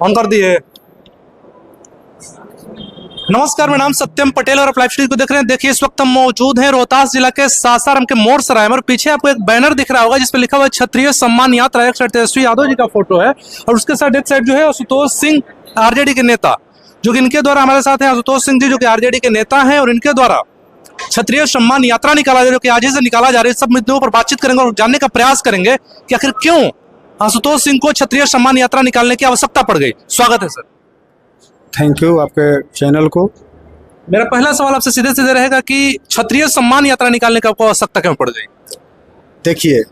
On कर दिए। नमस्कार, मेरा नाम सत्यम पटेल और आप लाइव स्ट्रीम को देख रहे हैं। देखिए, इस वक्त हम मौजूद हैं रोहतास जिला के सासाराम के मोड़ सराय में और पीछे आपको एक बैनर दिख रहा होगा जिसपे लिखा हुआ है क्षत्रिय सम्मान यात्रा। एक साइड तेजस्वी यादव जी का फोटो है और उसके साइड एक साइड जो है आशुतोष सिंह, आरजेडी के नेता, जो कि इनके द्वारा हमारे साथ हैं आशुतोष सिंह जी, जो कि आरजेडी के नेता हैं और इनके द्वारा क्षत्रिय सम्मान यात्रा निकाला जा रहा है, जो कि आज ही से निकाला जा रहा है। सब मुद्दों पर बातचीत करेंगे और जानने का प्रयास करेंगे कि आखिर क्यों आशुतोष सिंह को क्षत्रिय सम्मान यात्रा निकालने की आवश्यकता पड़ गई। स्वागत है सर। थैंक यू आपके चैनल को। मेरा पहला सवाल आपसे सीधे सीधे रहेगा कि क्षत्रिय सम्मान यात्रा निकालने की आपको आवश्यकता क्यों पड़ गई? देखिए,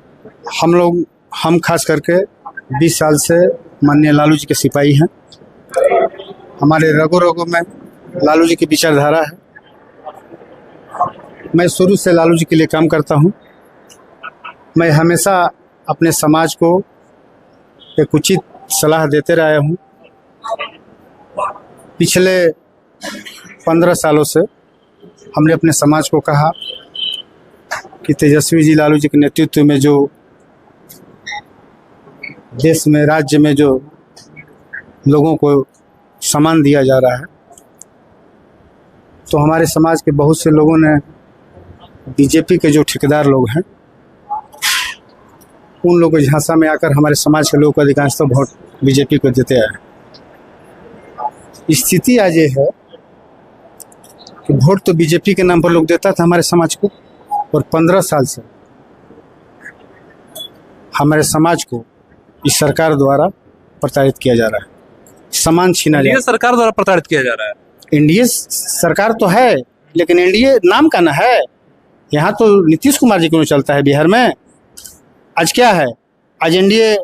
हम खास करके 20 साल से माननीय लालू जी के सिपाही हैं। हमारे रगों रगों में लालू जी की विचारधारा है। मैं शुरू से लालू जी के लिए काम करता हूं। मैं हमेशा अपने समाज को एक उचित सलाह देते रहा हूं। पिछले 15 सालों से हमने अपने समाज को कहा कि तेजस्वी जी लालू जी के नेतृत्व में जो देश में, राज्य में जो लोगों को सम्मान दिया जा रहा है, तो हमारे समाज के बहुत से लोगों ने बीजेपी के जो ठेकेदार लोग हैं उन लोगों के झांसा में आकर हमारे समाज के लोगों को अधिकांशतः वोट बीजेपी को देते आए। स्थिति आज ये है कि वोट तो बीजेपी के नाम पर लोग देता था हमारे समाज को, और 15 साल से हमारे समाज को इस सरकार द्वारा प्रताड़ित किया जा रहा है, सम्मान छीना जा रहा है। सरकार द्वारा प्रताड़ित किया जा रहा है। एनडीए सरकार तो है, लेकिन एनडीए नाम का ना है। यहाँ तो नीतीश कुमार जी क्यों चलता है बिहार में? आज क्या है? आज एनडीए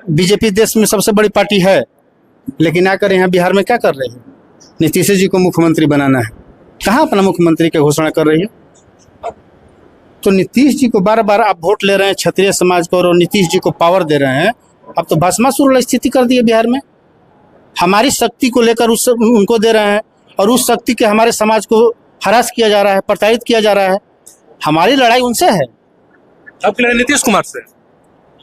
बीजेपी देश में सबसे बड़ी पार्टी है, लेकिन आकर यहाँ बिहार में क्या कर रहे हैं? नीतीश जी को मुख्यमंत्री बनाना है, कहाँ अपना मुख्यमंत्री की घोषणा कर रही है? तो नीतीश जी को बार बार आप वोट ले रहे हैं क्षत्रिय समाज को, और नीतीश जी को पावर दे रहे हैं। अब तो भस्मासुर वाली स्थिति कर दी है बिहार में। हमारी शक्ति को लेकर उनको दे रहे हैं और उस शक्ति के हमारे समाज को हरास किया जा रहा है, प्रताड़ित किया जा रहा है। हमारी लड़ाई उनसे है। आपकी लड़ाई नीतीश कुमार से?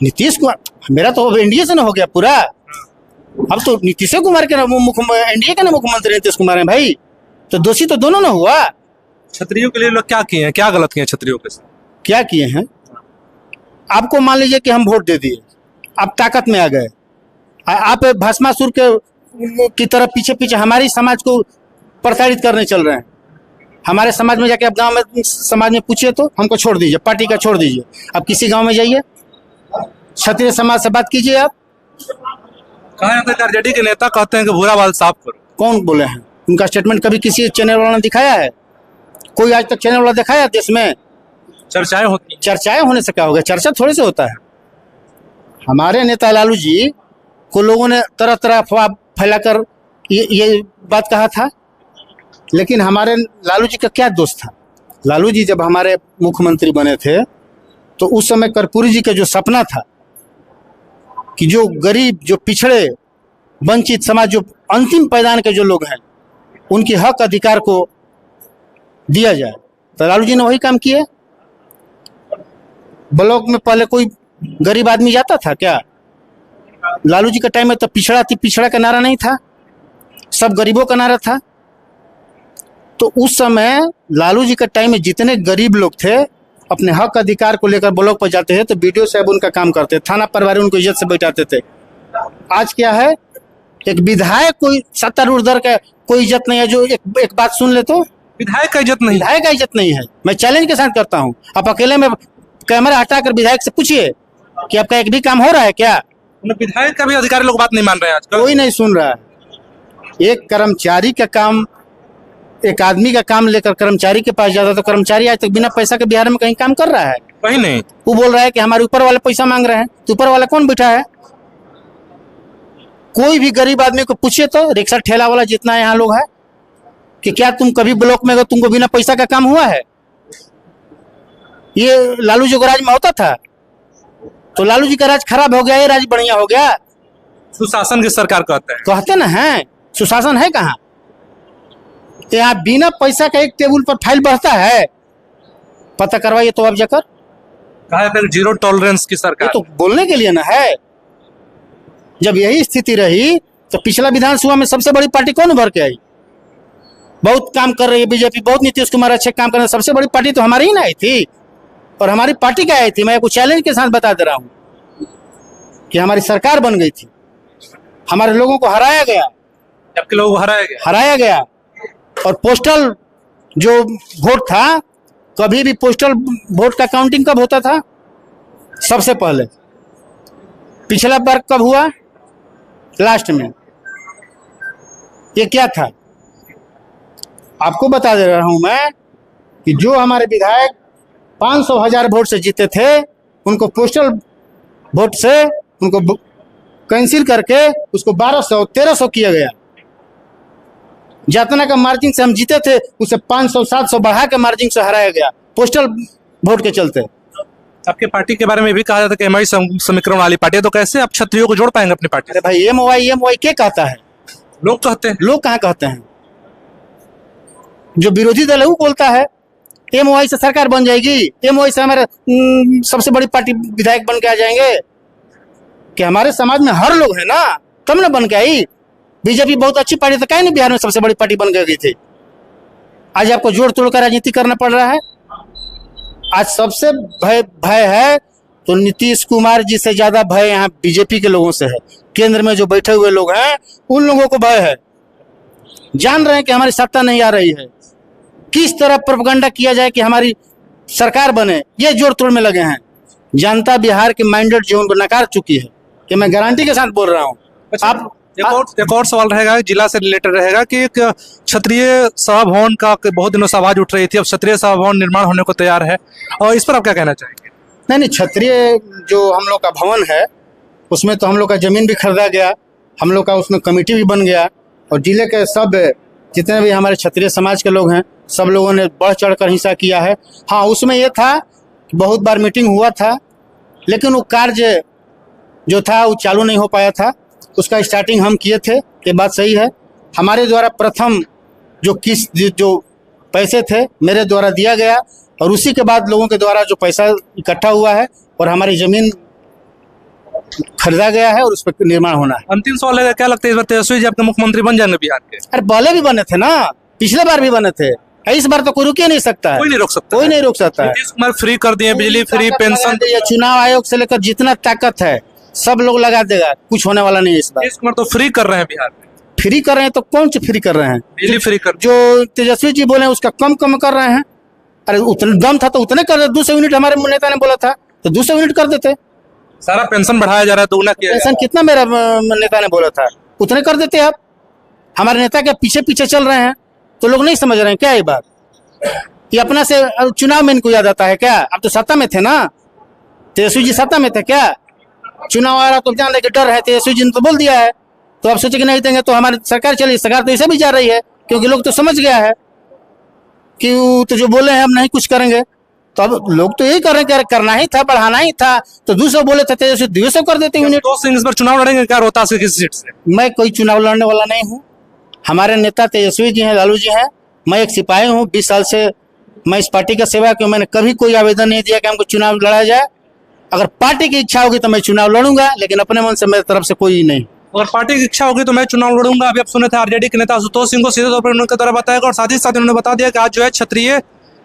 नीतीश कुमार, मेरा तो एनडीए से ना हो गया पूरा। अब तो नीतीश कुमार के एनडीए के ना मुख्यमंत्री नीतीश कुमार है भाई, तो दोषी तो दोनों ना हुआ। क्षत्रियों के लिए लोग क्या किए हैं, क्या गलत किए हैं क्षत्रियों के साथ? क्या किए हैं? आपको मान लीजिए कि हम वोट दे दिए, आप ताकत में आ गए, आप भस्मासुर की तरफ पीछे पीछे हमारी समाज को प्रताड़ित करने चल रहे हैं। हमारे समाज में जाके आप गांव में समाज में पूछिए तो हमको छोड़ दीजिए, पार्टी का छोड़ दीजिए, आप किसी गांव में जाइए, क्षत्रिय समाज से बात कीजिए। आप कहा जाता है आरजेडी के नेता कहते हैं कि बुरा बाल साफ करो। कौन बोले हैं? उनका स्टेटमेंट कभी किसी चैनल वाला ने दिखाया है? कोई आज तक चैनल वाला दिखाया देश में? चर्चाएं होती, चर्चाएं होने से क्या हो गया? चर्चा थोड़े से होता है। हमारे नेता लालू जी को लोगों ने तरह तरह अफवाह फैलाकर ये बात कहा था, लेकिन हमारे लालू जी का क्या दोष था? लालू जी जब हमारे मुख्यमंत्री बने थे तो उस समय कर्पूरी जी का जो सपना था कि जो गरीब, जो पिछड़े, वंचित समाज, जो अंतिम पायदान के जो लोग हैं, उनके हक अधिकार को दिया जाए, तो लालू जी ने वही काम किए। ब्लॉक में पहले कोई गरीब आदमी जाता था क्या? लालू जी के टाइम में तो पिछड़ा का नारा नहीं था, सब गरीबों का नारा था। तो उस समय लालू जी के टाइम में जितने गरीब लोग थे अपने हक अधिकार को लेकर ब्लॉक पर जाते थे तो बीडीओ साहब उनका काम करते, थाना प्रभारी उनको इज्जत से बैठाते थे। आज क्या है? एक विधायक कोई सत्तारूढ़ का कोई इज्जत नहीं है। जो एक बात सुन ले तो विधायक का इज्जत नहीं, विधायक का इज्जत नहीं है। मैं चैलेंज के साथ करता हूं, आप अकेले में कैमरा हटाकर विधायक से पूछिए कि आपका एक भी काम हो रहा है क्या? विधायक का भी अधिकारी लोग बात नहीं मान रहे हैं आजकल। कोई नहीं सुन रहा है। एक कर्मचारी का काम, एक आदमी का काम लेकर कर्मचारी के पास जाता तो कर्मचारी आज तक बिना पैसा के बिहार में कहीं काम कर रहा है? कहीं नहीं। वो बोल रहा है कि हमारे ऊपर वाले पैसा मांग रहे हैं। तो ऊपर वाला कौन बैठा है? कोई भी गरीब आदमी को पूछिए तो, रिक्शा ठेला वाला जितना यहाँ लोग है, कि क्या तुम कभी ब्लॉक में गए, तुमको बिना पैसा का काम हुआ है? ये लालू जी को राज में होता था, तो लालू जी का राज खराब हो गया, ये राज बढ़िया हो गया। सुशासन की सरकार कहते ना है, सुशासन है कहाँ? यहाँ बिना पैसा का एक टेबल पर फाइल बढ़ता है, पता करवाइए तो आप जाकर। कहा जाता है जीरो टॉलरेंस की सरकार। तो बोलने के लिए ना है। जब यही स्थिति रही तो पिछला विधानसभा में सबसे बड़ी पार्टी कौन उभर के आई? बहुत काम कर रही है बीजेपी, बहुत नीतीश कुमार अच्छे काम कर रहे हैं। सबसे बड़ी पार्टी तो हमारी ही ना आई थी, और हमारी पार्टी क्या आई थी? मैं आपको चैलेंज के साथ बता दे रहा हूँ कि हमारी सरकार बन गई थी, हमारे लोगों को हराया गया, आपके लोगों को हराया गया। और पोस्टल जो वोट था, कभी भी पोस्टल वोट का काउंटिंग कब होता था? सबसे पहले। पिछला बार कब हुआ? लास्ट में। ये क्या था? आपको बता दे रहा हूं मैं कि जो हमारे विधायक 500,000 वोट से जीते थे, उनको पोस्टल वोट से उनको कैंसिल करके उसको 1200 1300 किया गया। जितना का मार्जिन से हम जीते थे उसे 500 700 बढ़ा के मार्जिन से हराया गया, पोस्टल वोट के चलते। आपके पार्टी के बारे में भी कहा जाता है कि एमआई समीकरण वाली पार्टी है, तो कैसे आप क्षत्रियों को जोड़ पाएंगे अपनी पार्टी? अरे भाई, एमओआई क्या कहता है? लोग कहते हैं। लोग कहाँ कहते हैं? जो विरोधी दल है वो बोलता है एमओआई से सरकार बन जाएगी, एमओआई से हमारे सबसे बड़ी पार्टी विधायक बन के आ जाएंगे। कि हमारे समाज में हर लोग है ना, तब ना बन के आई। बीजेपी बहुत अच्छी पार्टी तो कहीं नहीं बिहार में सबसे बड़ी पार्टी बन गई थी। आज आपको जोड़ तोड़ कर राजनीति करना पड़ रहा है। आज सबसे भय है तो नीतीश कुमार जी से ज्यादा भय यहाँ बीजेपी के लोगों से है। केंद्र में जो बैठे हुए लोग हैं उन लोगों को भय है। जान रहे हैं कि हमारी सत्ता नहीं आ रही है, किस तरह प्रोपेगेंडा किया जाए कि हमारी सरकार बने, ये जोड़ तोड़ में लगे हैं। जनता बिहार के माइंडेड जो उनको नकार चुकी है, कि मैं गारंटी के साथ बोल रहा हूँ। आप एक और सवाल रहेगा, जिला से रिलेटेड रहेगा कि एक क्षत्रिय सभा भवन का बहुत दिनों से आवाज उठ रही थी, अब क्षत्रिय सभा भवन निर्माण होने को तैयार है, और इस पर आप क्या कहना चाहेंगे? नहीं, क्षत्रिय जो हम लोग का भवन है उसमें तो हम लोग का जमीन भी खरीदा गया, हम लोग का उसमें कमेटी भी बन गया, और जिले के सब जितने भी हमारे क्षत्रिय समाज के लोग हैं सब लोगों ने बढ़ चढ़ कर हिस्सा किया है। हाँ, उसमें ये था बहुत बार मीटिंग हुआ था, लेकिन वो कार्य जो था वो चालू नहीं हो पाया था। उसका स्टार्टिंग हम किए थे, ये बात सही है। हमारे द्वारा प्रथम जो पैसे थे मेरे द्वारा दिया गया, और उसी के बाद लोगों के द्वारा जो पैसा इकट्ठा हुआ है और हमारी जमीन खरीदा गया है और उस पर निर्माण होना है। अंतिम सवाल है, क्या लगता है इस बार तेजस्वी जी आपके मुख्यमंत्री बन जाएंगे बिहार के? अरे पहले भी बने थे ना, पिछले बार भी बने थे, इस बार तो कोई रुक ही नहीं सकता है। कोई नहीं रोक सकता, कोई नहीं रोक सकता है। नीतीश कुमार फ्री कर दिए, बिजली फ्री, पेंशन। चुनाव आयोग से लेकर जितना ताकत है सब लोग लगा देगा, कुछ होने वाला नहीं है इस बार। नीतीश कुमार तो फ्री कर रहे हैं बिहार में। फ्री कर रहे हैं तो कौन सी फ्री कर रहे हैं? बिजली फ्री कर। जो तेजस्वी जी बोले उसका कम कर रहे हैं। अरे उतने दम था तो उतने कर देते। 200 यूनिट हमारे नेता ने बोला था तो 200 यूनिट कर देते। सारा पेंशन बढ़ाया जा रहा है, दोगुना किया। पेंशन कितना मेरा नेता ने बोला था, उतने कर देते आप। हमारे नेता के पीछे पीछे चल रहे हैं तो लोग नहीं समझ रहे हैं क्या ये बात? ये अपना से चुनाव में इनको याद आता है क्या? अब तो सत्ता में थे ना, तेजस्वी जी सत्ता में थे क्या? चुनाव आ रहा तो जान रहे कि डर है, तेजस्वी जी ने तो बोल दिया है, तो अब सोचे कि नहीं देंगे तो हमारी सरकार चली। सरकार तो इसे भी जा रही है क्योंकि लोग तो समझ गया है कि तो जो बोले हैं हम नहीं कुछ करेंगे। तो अब लोग तो यही कर रहे हैं, करना ही था, बढ़ाना ही था, तो 200 बोले थे तेजस्वी 200 कर देते यूनिट। तो इस बार चुनाव लड़ेंगे क्या रोहतास की किसी सीट से? मैं कोई चुनाव लड़ने वाला नहीं हूँ। हमारे नेता तेजस्वी जी हैं, लालू जी हैं, मैं एक सिपाही हूँ। 20 साल से मैं इस पार्टी का सेवा की। मैंने कभी कोई आवेदन नहीं दिया कि हमको चुनाव लड़ा जाए। अगर पार्टी की इच्छा होगी तो मैं चुनाव लड़ूंगा, लेकिन अपने मन से मेरी तरफ से कोई नहीं। अगर पार्टी की इच्छा होगी तो मैं चुनाव लड़ूंगा। अभी आप सुने थे आरजेडी के नेता आशुतोष सिंह को सीधे तौर पर उनके द्वारा बताया, और साथ ही साथ उन्होंने बता दिया कि आज जो है क्षत्रिय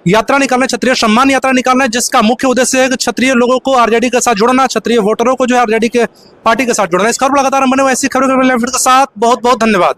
यात्रा निकालना, क्षत्रिय सम्मान यात्रा निकालना है, जिसका मुख्य उद्देश्य है कि क्षत्रिय लोगों को आरजेडी के साथ जोड़ना, क्षत्रिय वोटरों को जो है आरजेडी के पार्टी के साथ जोड़ना। इस खबर लगातार बने हुए ऐसी खबरों के साथ बहुत बहुत धन्यवाद।